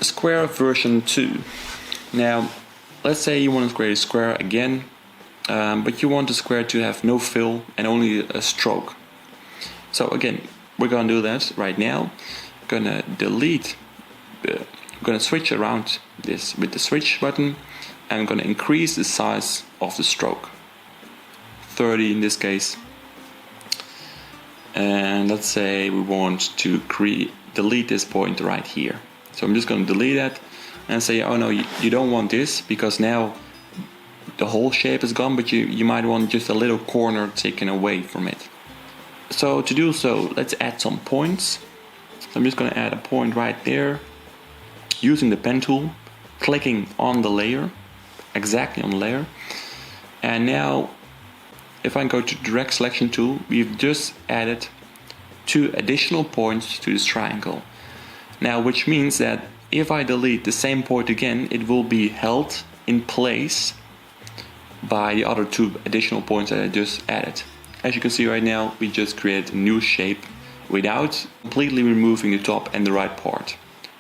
square version 2. Now, let's say you want to create a square again, but you want the square to have no fill and only a stroke. So again, we're gonna do that right now. Gonna delete the, gonna switch around this with the switch button, and I'm gonna increase the size of the stroke, 30 in this case. And let's say we want to delete this point right here. So I'm just gonna delete that and say, oh no, you don't want this, because now the whole shape is gone, but you might want just a little corner taken away from it. So to do so, let's add some points. So I'm just going to add a point right there, using the pen tool, clicking on the layer, exactly on the layer. And now, if I go to direct selection tool, we've just added 2 additional points to this triangle. Now, which means that if I delete the same point again, it will be held in place by the other 2 additional points that I just added. As you can see right now, we just created a new shape without completely removing the top and the right part.